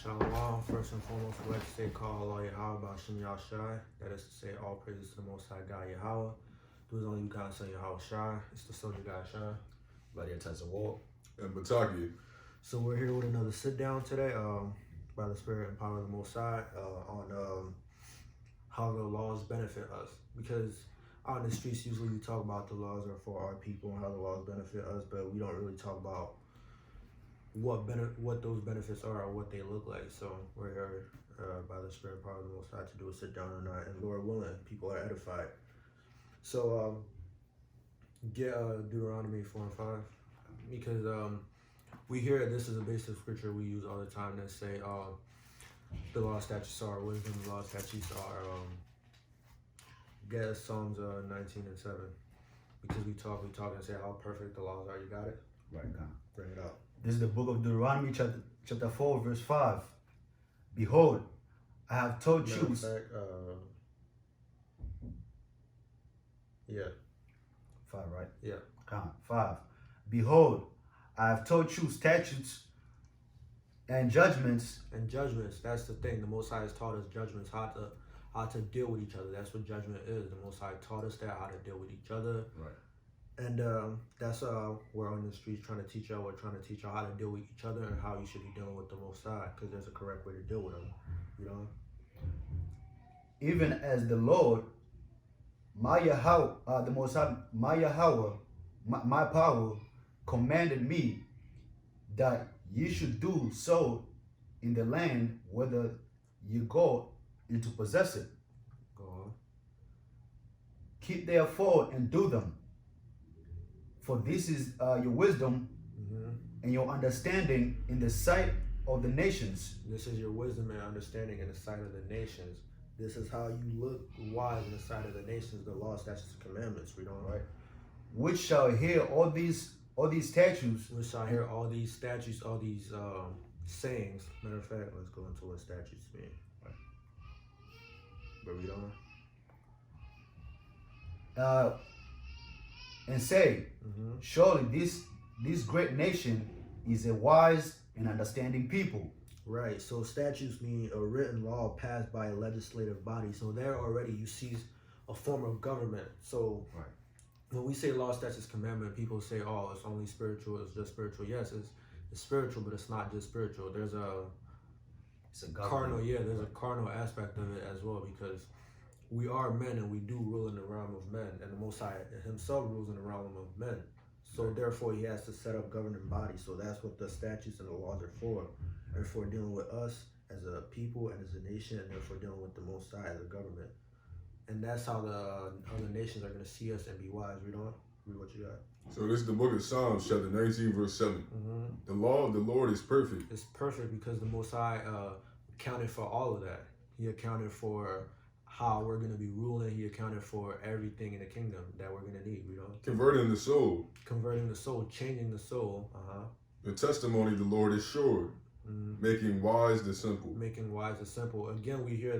Shalom. First and foremost, we'd like to say call Allah Yahweh Bashim Yahshai. That is to say all praises to the Most High God Yahweh. Do his only you God son Yahweh Shai. It's the soldier Gayashan. By the Tessa Walk. And Bataki. So we're here with another sit down today, by the Spirit and power of the Most High, on how the laws benefit us. Because out in the streets, usually we talk about the laws are for our people and how the laws benefit us, but we don't really talk about what those benefits are or what they look like. So we're here by the Spirit and power of the Most High to do a sit down tonight, and Lord willing, people are edified. So get Deuteronomy 4 and 5, because we hear this is a basic scripture we use all the time that say the law, statutes are wisdom, the law, statutes are get Psalms 19 and 7, because we talk and say how perfect the laws are. You got it? Right, God. Bring it up. This is the book of Deuteronomy, chapter 4, verse 5. Behold, I have told you. Yeah. 5, right? Yeah. God. 5. Behold, I have taught you statutes and judgments. And judgments, that's the thing. The Most High has taught us judgments, how to deal with each other. That's what judgment is. The Most High taught us that, how to deal with each other. Right. And that's we're on the streets trying to teach y'all. We're trying to teach y'all how to deal with each other and how you should be dealing with the Most High, because there's a correct way to deal with them. You know. Even as the Lord, my Yahweh, the Most High, my Yahweh, my power, commanded me that ye should do so in the land whether you go in to possess it. Go on. Keep therefore and do them. For this is your wisdom and your understanding in the sight of the nations. This is your wisdom and understanding in the sight of the nations. This is how you look wise in the sight of the nations, the law, statutes, and commandments. We don't right. Which shall hear all these statutes. Which shall hear all these statutes, all these sayings. Matter of fact, let's go into what statutes mean. Right. But we don't. And say, surely this great nation is a wise and understanding people. Right. So statutes mean a written law passed by a legislative body. So there already you see a form of government. So right. When we say law, statutes, commandment, people say, "Oh, it's only spiritual. It's just spiritual." Yes, it's spiritual, but it's not just spiritual. There's it's a carnal. Yeah, there's a carnal aspect of it as well, because we are men and we do rule in the realm of men, and the Most High Himself rules in the realm of men. So therefore, He has to set up governing bodies. So that's what the statutes and the laws are for. They're for dealing with us as a people and as a nation, and therefore dealing with the Most High as a government. And that's how the other nations are going to see us and be wise. Read on. Read what you got. So this is the book of Psalms, chapter 19, verse 7. The law of the Lord is perfect. It's perfect because the Most High accounted for all of that. He accounted for how we're going to be ruling. He accounted for everything in the kingdom that we're going to need. You know, Converting the soul. Converting the soul, changing the soul. The testimony of the Lord is sure. Making wise the simple. Making wise the simple. Again, we hear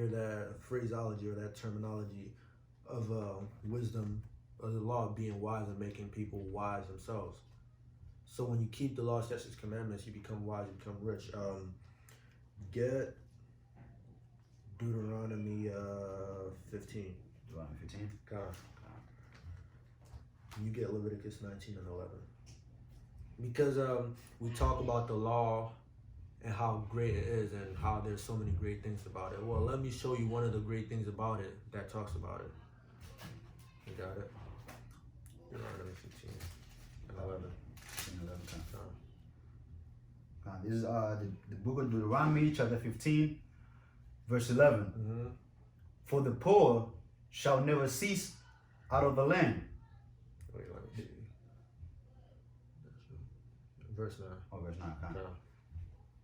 that phraseology or that terminology of wisdom of the law being wise and making people wise themselves. So when you keep the law, statutes, commandments, you become wise, you become rich. Get Deuteronomy 15. Deuteronomy 15. God. You get Leviticus 19 and 11. Because we talk about the law and how great it is and how there's so many great things about it. Well, let me show you one of the great things about it that talks about it. You got it? Deuteronomy 15 and 11. 15 and 11. This is the book of Deuteronomy, chapter 15, verse 11. For the poor shall never cease out of the land. Wait, let me see. Verse 9. Oh, verse 9. Okay. No.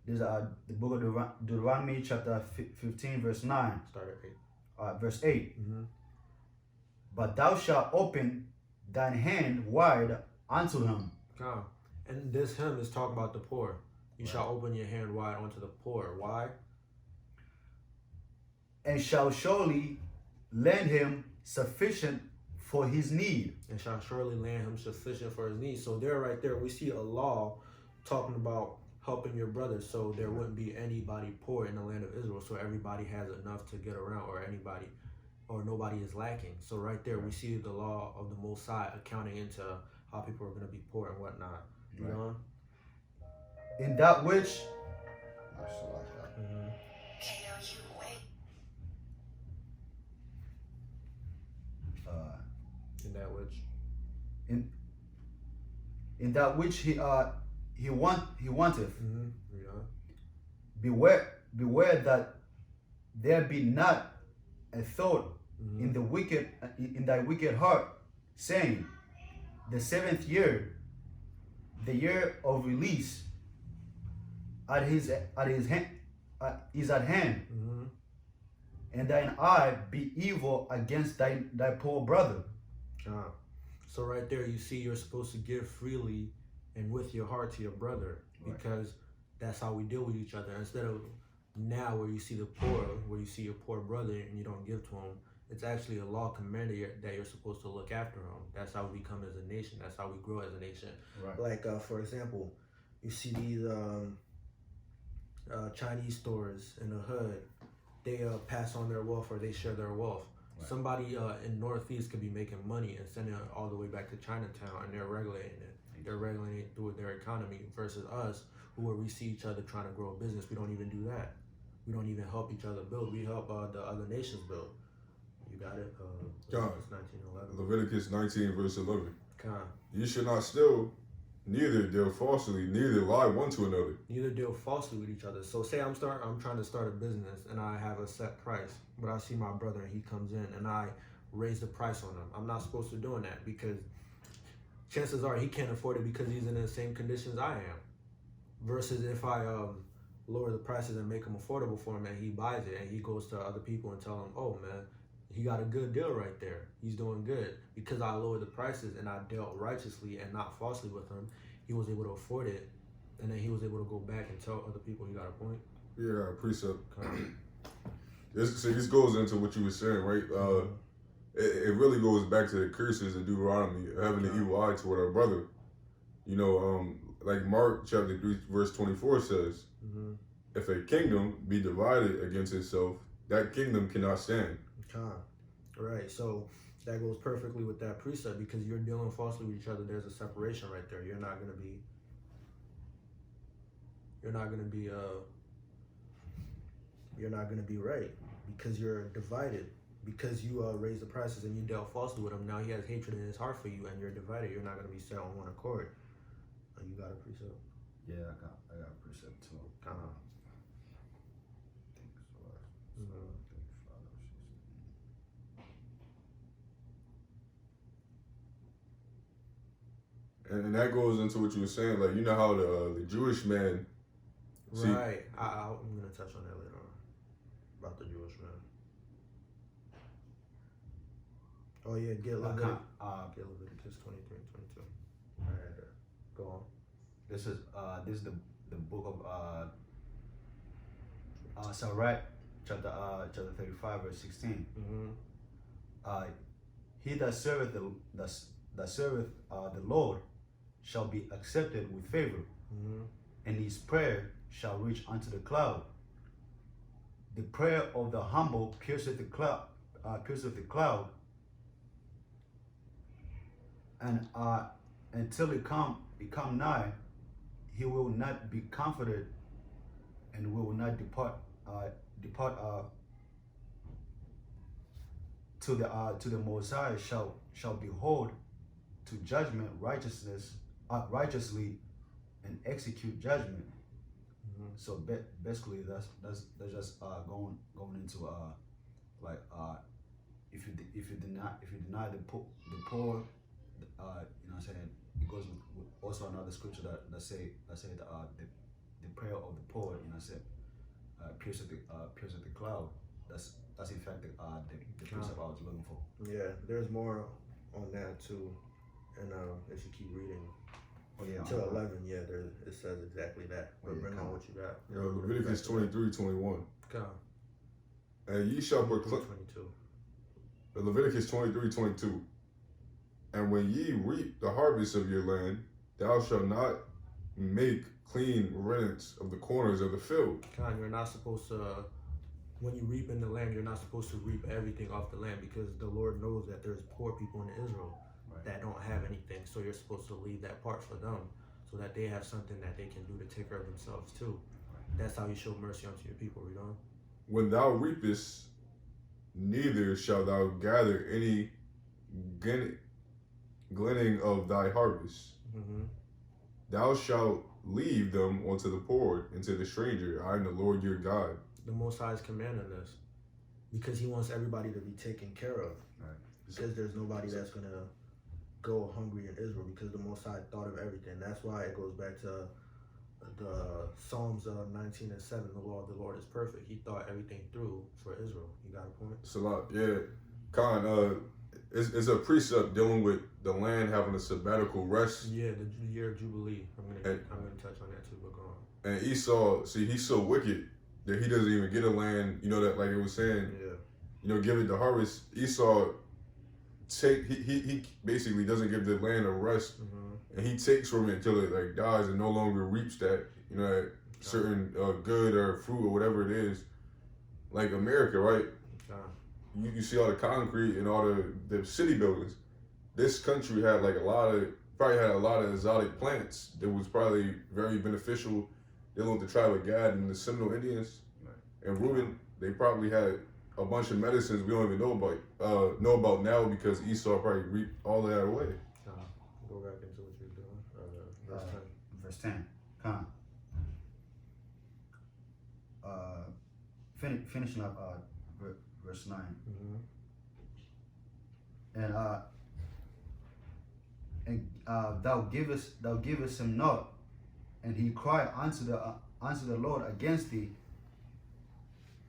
This is the book of Deuteronomy, chapter 15, verse 9. Start at 8. Verse 8. But thou shalt open thine hand wide unto him. God. And this hymn is talking about the poor. You shall open your hand wide unto the poor. Why? And shall surely lend him sufficient for his need. And shall surely lend him sufficient for his needs. So there, right there, we see a law talking about helping your brother, so there wouldn't be anybody poor in the land of Israel. So everybody has enough to get around, or nobody is lacking. So right there, we see the law of the Most High accounting into how people are going to be poor and whatnot. You know? In that which, Mm-hmm. In that which, in that which he wanteth. mm-hmm. You know? Beware that there be not a thought Mm-hmm. in thy wicked heart, saying, the 7th year, the year of release, is at hand, Mm-hmm. and thine eye be evil against thy poor brother. So right there, you see, you're supposed to give freely and with your heart to your brother, because that's how we deal with each other. Instead of now where you see the poor, where you see your poor brother and you don't give to him, it's actually a law commanded that you're supposed to look after him. That's how we become as a nation. That's how we grow as a nation. Right. Like, for example, you see these Chinese stores in the hood. They pass on their wealth, or they share their wealth. Right. Somebody in Northeast could be making money and sending it all the way back to Chinatown, and they're regulating it. They're regulating it through their economy, versus us, where we see each other trying to grow a business. We don't even do that. We don't even help each other build. We help the other nations build. You got it? Leviticus 19:11. Leviticus 19 verse 11. Con. You should not steal, neither deal falsely, neither lie one to another. Neither deal falsely with each other. So say I'm trying to start a business and I have a set price, but I see my brother and he comes in and I raise the price on him. I'm not supposed to doing that, because chances are he can't afford it because he's in the same conditions I am. Versus if I lower the prices and make them affordable for him and he buys it and he goes to other people and tell them, oh man, he got a good deal right there. He's doing good. Because I lowered the prices and I dealt righteously and not falsely with him, he was able to afford it. And then he was able to go back and tell other people. You got a point? Yeah, precept. This goes into what you were saying, right? It really goes back to the curses in Deuteronomy, having the evil eye toward our brother. You know, like Mark chapter 3, verse 24 says, if a kingdom be divided against itself, that kingdom cannot stand. Right, so that goes perfectly with that precept, because you're dealing falsely with each other. There's a separation right there. You're not gonna be right, because you're divided, because you raised the prices and you dealt falsely with him. Now he has hatred in his heart for you and you're divided. You're not gonna be set on one accord. You got a precept? Yeah, I got a precept too. And that goes into what you were saying, like, you know how the Jewish man. Right. I'm gonna touch on that later on about the Jewish man. Oh yeah, get Leviticus 23 and 22. All right, go on. This is the book of Sirach, chapter 35, verse 16. He that serveth the Lord shall be accepted with favor, and his prayer shall reach unto the cloud. The prayer of the humble pierceth the cloud, and until it come nigh, he will not be comforted, and will not depart to the Most High shall behold to judgment righteously and execute judgment. So basically, that's just going into if you deny the poor, you know what I'm saying, it goes with also another scripture that say the prayer of the poor, you know, said pierces the cloud. That's in fact the precept I was looking for. Yeah, there's more on that too, and if you keep reading. Oh yeah. To 11, yeah, it says exactly that. But bring on what you got. Leviticus 23:21. Come. And ye shall proclaim. Leviticus 23:22. And when ye reap the harvest of your land, thou shalt not make clean riddance of the corners of the field. Con, you're not supposed to, when you reap in the land, you're not supposed to reap everything off the land because the Lord knows that there's poor people in Israel that don't have anything. So you're supposed to leave that part for them so that they have something that they can do to take care of themselves too. That's how you show mercy unto your people, you know? When thou reapest, neither shalt thou gather any gleaning of thy harvest. Thou shalt leave them unto the poor and to the stranger. I am the Lord your God. The Most High is commanding this because He wants everybody to be taken care of. Right. Because there's nobody that's going to go hungry in Israel because the Most High thought of everything. That's why it goes back to the Psalms 19 and 7. The law of the Lord is perfect. He thought everything through for Israel. You got a point? Salat, yeah. Khan, it's a precept dealing with the land having a sabbatical rest. Yeah, the year of Jubilee. I'm gonna touch on that too, but go on. And Esau, see, he's so wicked that he doesn't even get a land, you know, that like it was saying, you know, give it the harvest. Esau he basically doesn't give the land a rest, and he takes from it until it like dies and no longer reaps that, you know, that certain good or fruit or whatever it is. Like America, right? You see all the concrete and all the city buildings. This country had like probably had a lot of exotic plants that was probably very beneficial dealing with the tribe of Gad and the Seminole Indians. And Reuben, they probably had a bunch of medicines we don't even know about now because Esau probably reaped all of that away. Go back into what you're doing. Verse 10. Verse 10. Come on. Finishing up verse 9. And thou givest him not, and he cried unto the Lord against thee,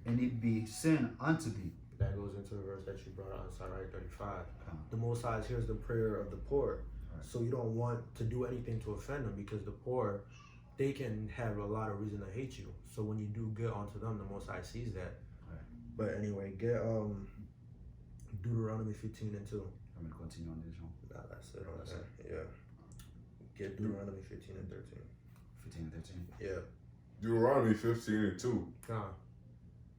and it be sin unto thee. That goes into the verse that you brought out in Psalm 35. The Most High hears the prayer of the poor. Right. So you don't want to do anything to offend them because the poor, they can have a lot of reason to hate you. So when you do good unto them, the Most High sees that. Right. But anyway, get Deuteronomy 15 and 2. I'm going to continue on this one. Nah, that's it. That's it. Yeah. Get Deuteronomy 15 and 13. 15 and 13? Yeah. Deuteronomy 15 and 2.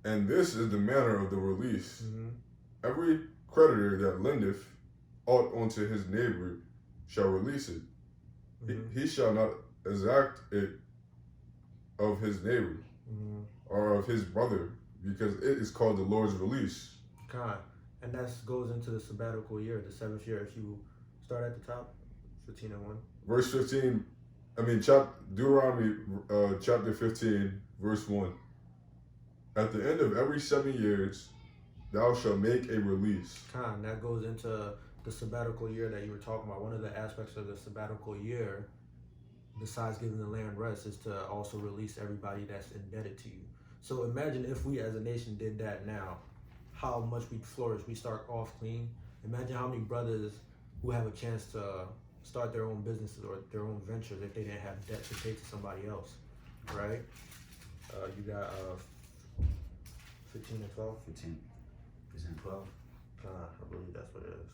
And this is the manner of the release. Every creditor that lendeth aught unto his neighbor shall release it. He shall not exact it of his neighbor or of his brother, because it is called the Lord's release. And that goes into the sabbatical year, the 7th year. If you start at the top, 15 and 1. Verse 15, Deuteronomy chapter 15, verse 1. At the end of every 7 years, thou shalt make a release. That goes into the sabbatical year that you were talking about. One of the aspects of the sabbatical year, besides giving the land rest, is to also release everybody that's indebted to you. So imagine if we as a nation did that now, how much we'd flourish. We start off clean. Imagine how many brothers who have a chance to start their own businesses or their own ventures if they didn't have debt to pay to somebody else, right? You got 15 and 12? 15 and 12. I believe that's what it is.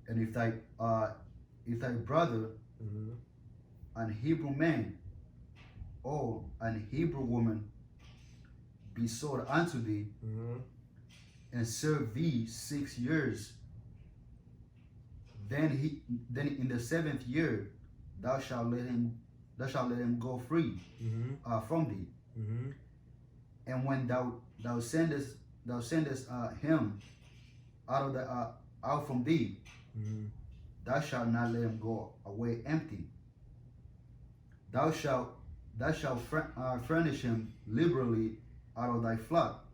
And if thy brother, an Hebrew man, or an Hebrew woman, be sold unto thee, and serve thee 6 years, then in the 7th year thou shalt let him go free from thee. And when thou sendest him out from thee, thou shalt not let him go away empty. Thou shalt furnish him liberally out of thy flock,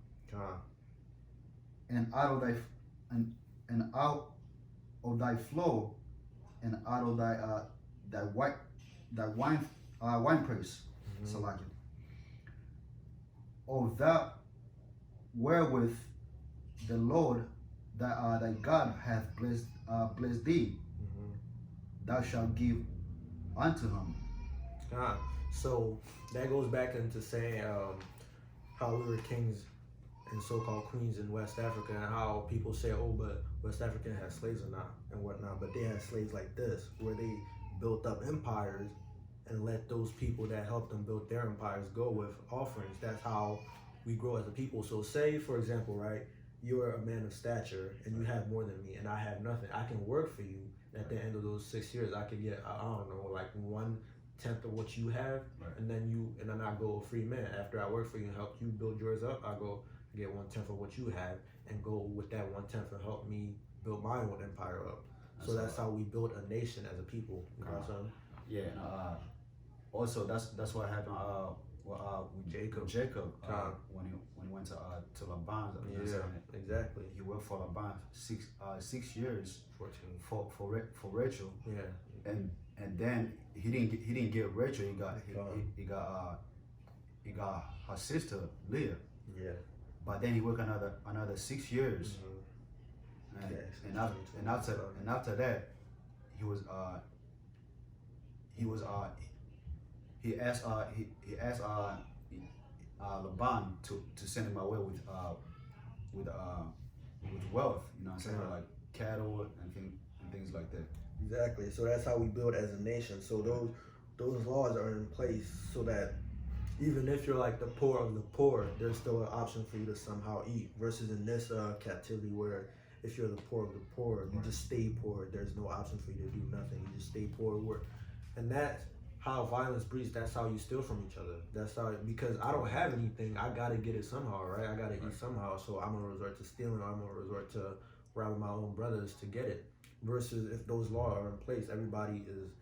and out of thy flow, and out of thy wine press, Salakia. Of that wherewith the Lord thy God hath blessed thee, thou shalt give unto him. So that goes back into saying how we were kings and so-called queens in West Africa, and how people say, oh, but West Africa had slaves or not and whatnot, but they had slaves like this, where they built up empires and let those people that helped them build their empires go with offerings. That's how we grow as a people. So say, for example, right, you're a man of stature and you have more than me and I have nothing. I can work for you. At the end of those 6 years, I could get, I don't know, like 1/10 of what you have, and then I go a free man. After I work for you and help you build yours up, I go get 1/10 of what you have and go with that 1/10 and help me build my own empire up. So that's how we build a nation as a people. You know what I'm saying? Yeah, and also that's what happened with Jacob when he went to Laban. Yeah, exactly. He worked for Laban 6 years 14. for Rachel. Yeah. And then he didn't get Rachel. He got her sister Leah. Yeah. But then he worked another 6 years. And after that, he asked Laban to send him away with wealth. You know what I'm saying? Like cattle and things like that. Exactly. So that's how we build as a nation. So those laws are in place so that even if you're like the poor of the poor, there's still an option for you to somehow eat. Versus in this captivity where if you're the poor of the poor, you just stay poor. There's no option for you to do nothing. You just stay poor. And that's how violence breeds. That's how you steal from each other. That's how, because I don't have anything, I gotta get it somehow, right? I gotta eat somehow. So I'm gonna resort to stealing, or I'm gonna resort to robbing my own brothers to get it. Versus if those laws are in place, everybody is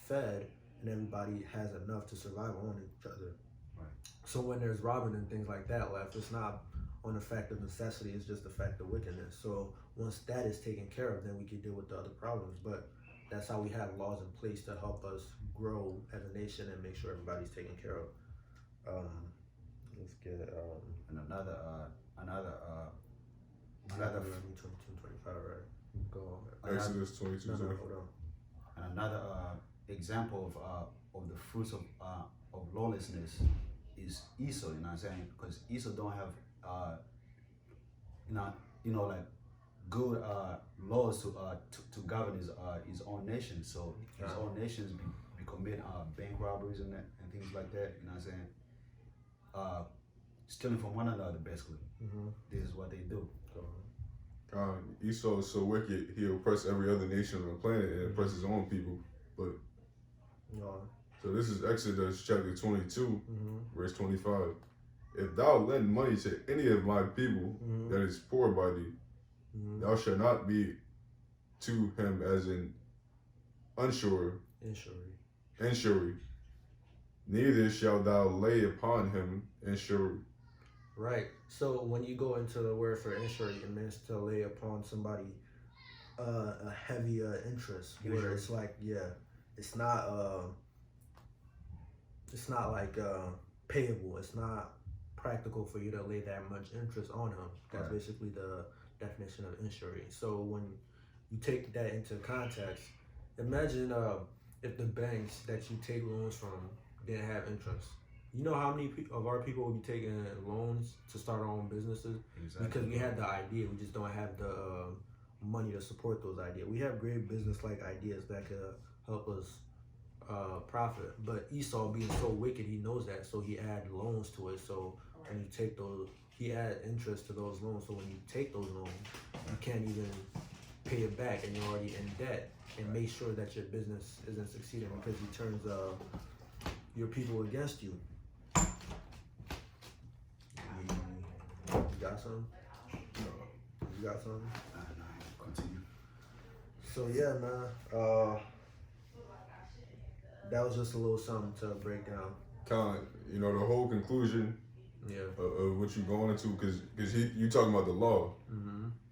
fed and everybody has enough to survive on each other. Right. So when there's robbing and things like that left, it's not on the fact of necessity, it's just the fact of wickedness. So once that is taken care of, then we can deal with the other problems. But that's how we have laws in place to help us grow as a nation and make sure everybody's taken care of. Let's get And another Deuteronomy 22:25, right? Go on. Exodus 22. No, hold on. and another example of the fruits of lawlessness is Esau. You know what I'm saying? Because Esau don't have like good laws to govern his own nation. So his own nations be committing bank robberies and things like that. You know what I'm saying? Stealing from one another, basically. Mm-hmm. This is what they do. Esau is so wicked, he oppressed every other nation on the planet and oppressed his own people. But so this is Exodus chapter 22, verse 25. If thou lend money to any of my people that is poor by thee, thou shalt not be to him as an insury, neither shalt thou lay upon him insury. Right. So when you go into the word for insury, it means to lay upon somebody a heavy interest. Where it's like, it's not like payable. It's not practical for you to lay that much interest on him. That's basically the definition of insury. So when you take that into context, imagine if the banks that you take loans from didn't have interest. You know how many of our people will be taking loans to start our own businesses? Exactly. Because we had the idea, we just don't have the money to support those ideas. We have great business-like ideas that could help us profit. But Esau, being so wicked, he knows that, so he add loans to it. So when you take those, he add interest to those loans. So when you take those loans, you can't even pay it back, and you're already in debt. And make sure that your business isn't succeeding because he turns your people against you. You got some? You got some? Continue. So yeah, man. That was just a little something to break down. The whole conclusion of what you're going into, because you talking about the law,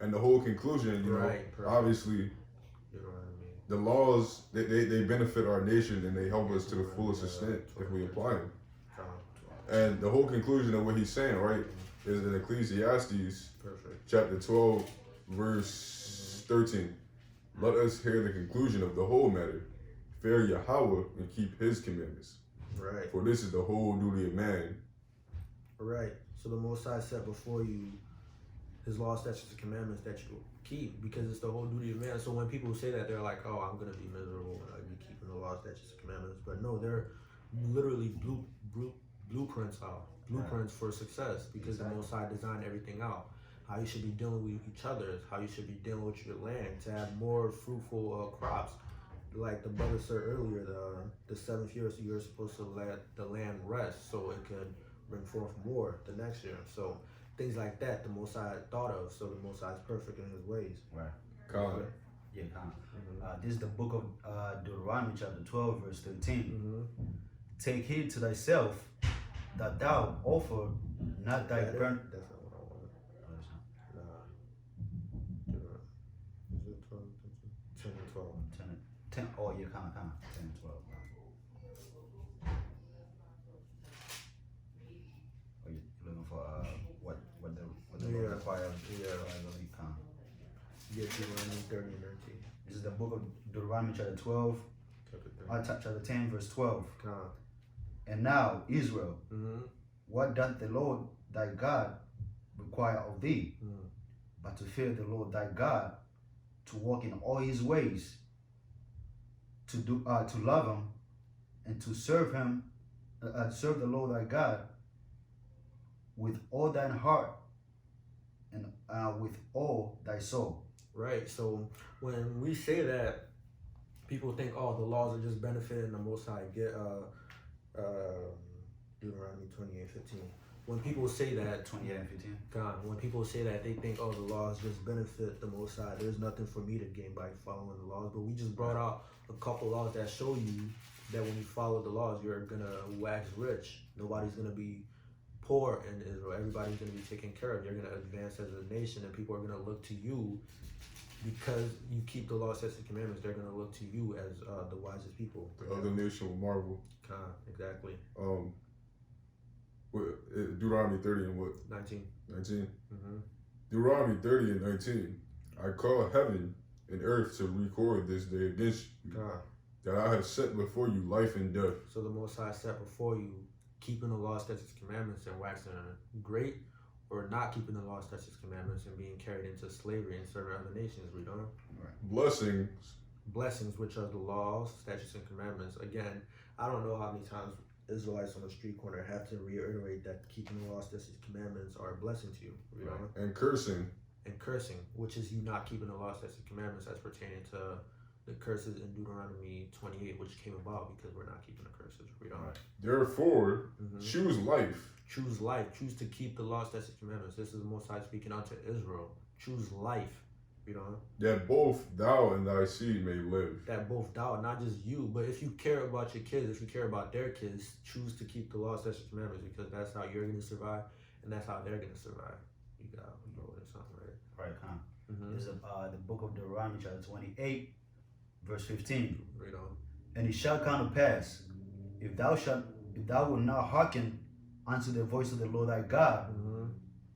and the whole conclusion, obviously, the laws they benefit our nation and they help us to the fullest extent if we apply them. And the whole conclusion of what he's saying, right, is in Ecclesiastes chapter 12, verse 13. Let us hear the conclusion of the whole matter. Fear Yahweh and keep his commandments. Right. For this is the whole duty of man. Right. So the Most High set before you his law, statutes, and commandments that you keep, because it's the whole duty of man. So when people say that, they're like, "Oh, I'm gonna be miserable when I be keeping the laws, statutes, and commandments." But no, they're literally blueprints for success, because the Most High designed everything out. How you should be dealing with each other, how you should be dealing with your land to have more fruitful crops. Like the brother said earlier, the 7th year, so you're supposed to let the land rest so it could bring forth more the next year. So things like that, the Most High thought of. So the Most High is perfect in His ways. Right. Con. Yeah, con. This is the book of Deuteronomy, chapter 12, verse 13. Take heed to thyself that thou offer not thy burnt. That's not what I wanted. Nah. Is it 12, 10 and 12? 10. Oh, yeah, con. 10 and 12. Oh, you're looking for what the Lord requires? Yeah. Con. Yeah, Deuteronomy 30 and 13. This is the book of Deuteronomy, chapter 12, chapter 10, verse 12. Con. And now, Israel, what doth the Lord thy God require of thee? But to fear the Lord thy God, to walk in all His ways, to love Him, and to serve Him, serve the Lord thy God with all thine heart and with all thy soul. Right. So when we say that, people think, oh, the laws are just benefiting the Most High. Get Deuteronomy 28:15. When people say that, 28 and 15. God, when people say that, they think, oh, the laws just benefit the Most High. There's nothing for me to gain by following the laws. But we just brought out a couple laws that show you that when you follow the laws, you're gonna wax rich. Nobody's gonna be poor in Israel. Everybody's gonna be taken care of. You're gonna advance as a nation, and people are gonna look to you because you keep the law, statutes, and commandments. They're gonna look to you as the wisest people. The other nation will marvel. Exactly. Deuteronomy 30 and what? 19. 19? Deuteronomy 30 and 19. I call heaven and earth to record this day against you, that I have set before you life and death. So the Most High set before you keeping the law, statutes, commandments, and waxing great, or not keeping the law, statutes, commandments, and being carried into slavery and serving other nations. Read on. Blessings, which are the laws, statutes, and commandments. Again, I don't know how many times Israelites on the street corner have to reiterate that keeping the law, statutes, commandments are a blessing to you. Read on. And cursing, which is you not keeping the law, statutes, commandments, as pertaining to the curses in Deuteronomy 28, which came about because we're not keeping the curses. Read on. Therefore, choose life. Choose life. Choose to keep the law, statutes, commandments. This is the Most High speaking unto Israel. Choose life. Read on. That both thou and thy seed may live. That both thou, not just you, but if you care about your kids, if you care about their kids, choose to keep the law, statutes, commandments, because that's how you're going to survive, and that's how they're going to survive. You got to know what it's on, right? Right, con. This is the book of Deuteronomy, chapter 28, verse 15. Read on. And it shall come to pass, if thou wilt not hearken unto the voice of the Lord thy God,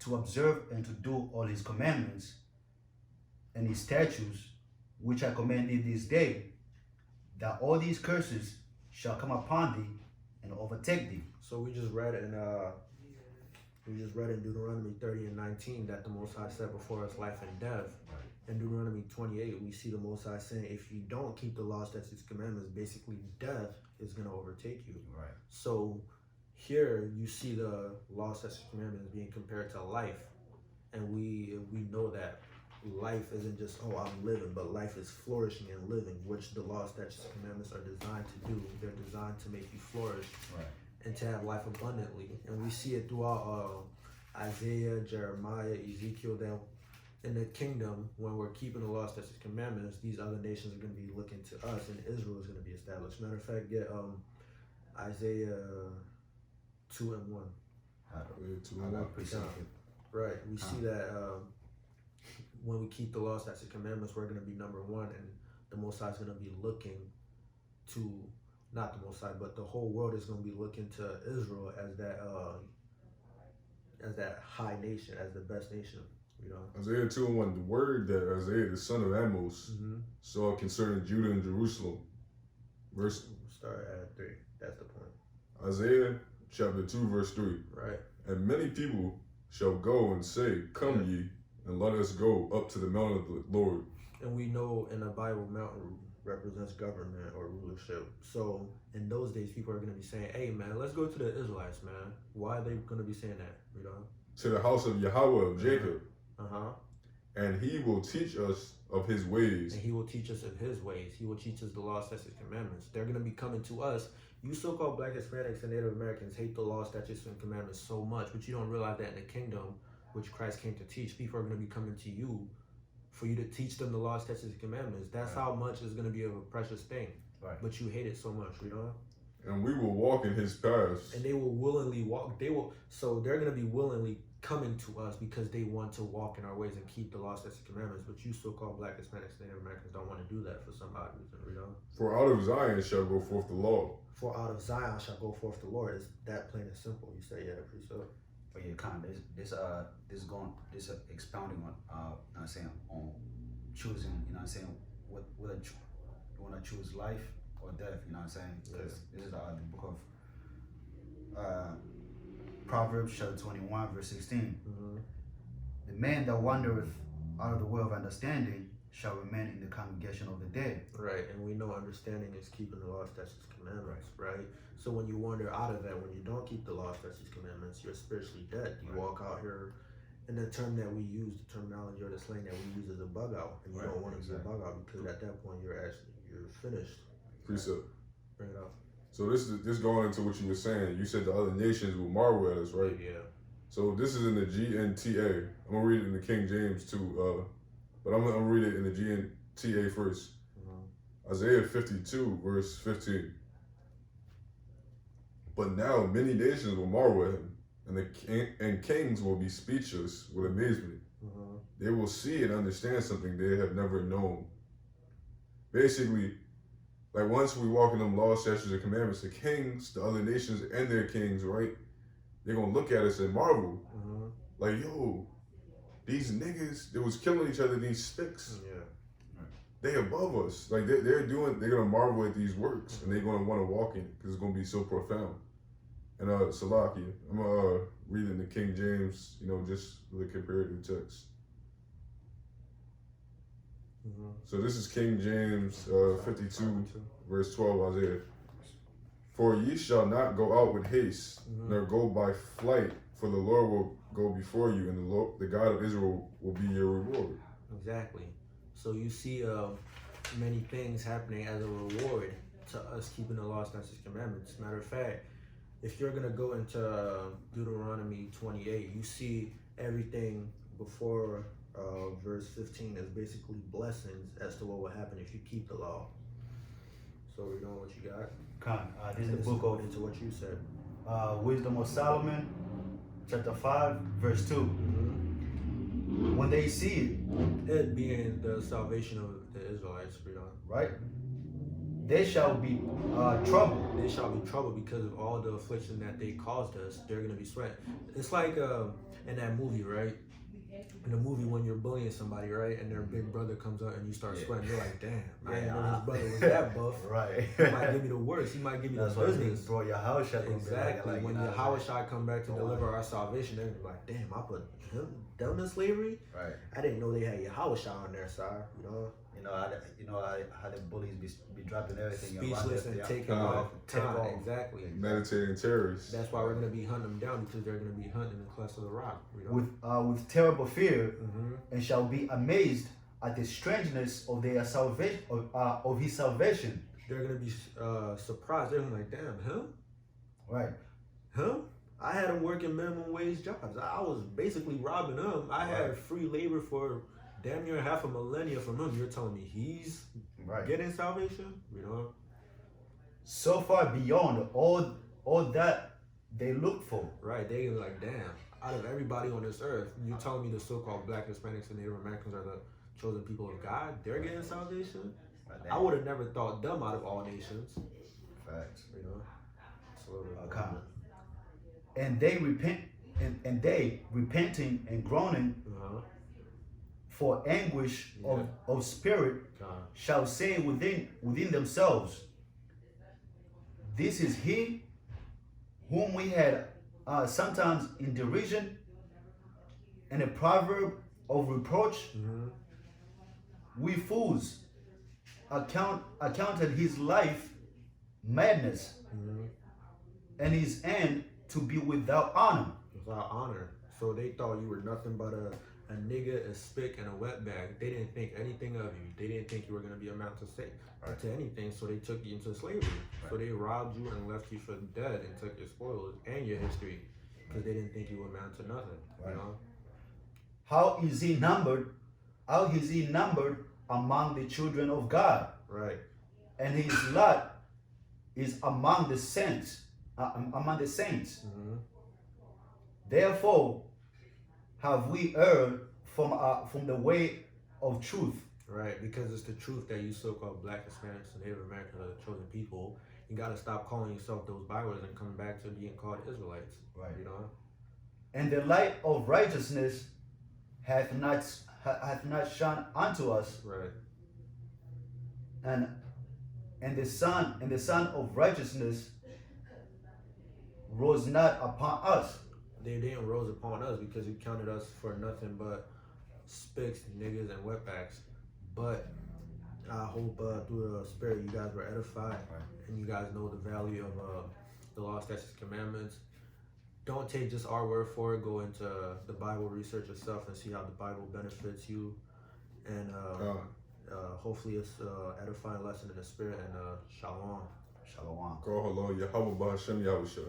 to observe and to do all His commandments and His statutes, which I command thee this day, that all these curses shall come upon thee and overtake thee. So we just read in Deuteronomy 30 and 19 that the Most High set before us life and death. In Deuteronomy 28, we see the Most High saying, if you don't keep the law, statutes, commandments, basically death is going to overtake you. Right. So here you see the law, statutes, commandments being compared to life, and we know that life isn't just, oh, I'm living, but life is flourishing and living, which the law, statutes, commandments are designed to do. They're designed to make you flourish, right, and to have life abundantly. And we see it throughout Isaiah, Jeremiah, Ezekiel, that in the kingdom, when we're keeping the law, statutes, commandments, these other nations are going to be looking to us, and Israel is going to be established. Matter of fact, get Isaiah 2 and 1. Right. We see that when we keep the law, statutes, commandments, we're going to be number one, and the Most High is going to be looking to, not the Most High, but the whole world is going to be looking to Israel as that high nation, as the best nation. You know? Isaiah 2 and 1, the word that Isaiah, the son of Amos, saw concerning Judah and Jerusalem. Start at 3. That's the point. Isaiah chapter 2, verse 3. Right. And many people shall go and say, come ye, and let us go up to the mountain of the Lord. And we know in the Bible, mountain represents government or rulership. So in those days, people are going to be saying, hey, man, let's go to the Israelites, man. Why are they going to be saying that, you know? To the house of Yahweh of Jacob, Uh-huh. and he will teach us of his ways. And he will teach us of his ways. He will teach us the law, statutes, and commandments. They're going to be coming to us. You so-called Black Hispanics and Native Americans hate the law, statutes, and commandments so much, but you don't realize that in the kingdom, which Christ came to teach, people are going to be coming to you for you to teach them the law, statutes, and commandments. That's how much is going to be of a precious thing. Right. But you hate it so much, you know? And we will walk in his paths. And they will willingly walk. So they're going to be willingly coming to us because they want to walk in our ways and keep the law, statutes, and commandments. But you so-called Black Hispanics, Native Americans don't want to do that for some odd reason, you know? For out of Zion shall go forth the law. For out of Zion shall go forth the Lord. It's that plain and simple. You say, yeah, pretty so. But yeah, kind of this expounding on you know what I'm saying, on choosing, you know what I'm saying, what you want to choose, life or death, you know what I'm saying? Because this is the book of Proverbs chapter 21 verse 16. Mm-hmm. The man that wandereth out of the way of understanding shall remain in the congregation of the dead. Right, and we know understanding is keeping the law, statutes, commandments, right? So when you wander out of that, when you don't keep the law, statutes, commandments, you're spiritually dead. You walk out here, and the term that we use, the terminology or the slang that we use is a bug out, and you don't want to be a bug out because at that point you're finished. Precept. Bring it up. So this going into what you were saying. You said the other nations will marvel at us, right? Yeah. So this is in the GNTA. I'm gonna read it in the King James too, but I'm gonna read it in the GNTA first. Mm-hmm. Isaiah 52 verse 15. But now many nations will marvel at him, and kings will be speechless with amazement. Mm-hmm. They will see and understand something they have never known. Basically, like once we walk in them laws, statutes, and commandments, the kings, the other nations, and their kings, right? They're gonna look at us and marvel. Mm-hmm. Like, yo, these niggas, they was killing each other, these sticks. Yeah. They above us. Like they're gonna marvel at these works, and they're gonna want to walk in it because it's gonna be so profound. And Salakia, I'm reading the King James, you know, just with a comparative text. Mm-hmm. So this is King James 52 verse 12, Isaiah. For ye shall not go out with haste, nor go by flight, for the Lord will go before you, and the God of Israel will be your reward. Exactly. So you see many things happening as a reward to us keeping the law, statutes, and commandments. Matter of fact, if you're going to go into Deuteronomy 28, you see everything before verse 15 is basically blessings as to what will happen if you keep the law. So we know what you got. This is the book of into what you said. Wisdom of Solomon, chapter 5, verse 2. Mm-hmm. When they see It being the salvation of the Israelites, you know. right, they shall be troubled. They shall be troubled because of all the affliction that they caused us. They're going to be sweating. It's like in that movie, right? In the movie when you're bullying somebody, right? And their big brother comes out and you start sweating. You're like, damn, I didn't know his brother was that buff. Right. He might give me the worst. He might give me That's the what business. bro, your house shall Exactly. like when the Yahweh come back to deliver our salvation, they're gonna be like, damn, I put them in slavery? Right. I didn't know they had Yahweh on their side, you know? How the bullies be dropping everything. Speechless and taking off time. Exactly. Meditating terrorists. That's why we're gonna be hunting them down because they're gonna be hunting in the clefts of the rock. You know? With terrible fear, Mm-hmm. and shall be amazed at the strangeness of their salvation of his salvation. They're gonna be surprised. They're gonna be like, damn, him? Right. Him? I had him working minimum wage jobs. I was basically robbing him. I had free labor for damn near half a millennia from him. You're telling me he's getting salvation? You know? So far beyond all that they look for. Right. They like, damn, out of everybody on this earth, you're telling me the so-called Black Hispanics and Native Americans are the chosen people of God? They're getting salvation? I would have never thought them out of all nations. Facts. You know? It's a little bit comment. And they repenting and groaning for anguish of spirit shall say within themselves, this is he whom we had sometimes in derision and a proverb of reproach, Mm-hmm. we fools accounted his life madness Mm-hmm. and his end to be without honor. Without honor. So they thought you were nothing but a nigga, a spick, and a wetbag. They didn't think anything of you. They didn't think you were going to be amount to say Right. to anything. So they took you into slavery. So they robbed you and left you for dead and took your spoils and your history because they didn't think you would amount to nothing. Right. You know. How is he numbered? How is he numbered among the children of God? Right. And his lot is among the saints. Among the saints. Mm-hmm. Therefore, have we erred from the way of truth? Right, because it's the truth that you so-called Black, Hispanics, and Native Americans are the chosen people. You got to stop calling yourself those Bibles and come back to being called Israelites. Right. You know. And the light of righteousness hath not shone unto us, Right. and the sun of righteousness rose not upon us. They didn't rose upon us because you counted us for nothing but spicks, niggas, and wetbacks. But I hope through the Spirit you guys were edified and you guys know the value of the law, statutes, commandments. Don't take just our word for it. Go into the Bible, research yourself, and see how the Bible benefits you. And hopefully it's edifying lesson in the Spirit. And shalom. Shalom. Call hello, Yahweh Ba'Shem Yahusha.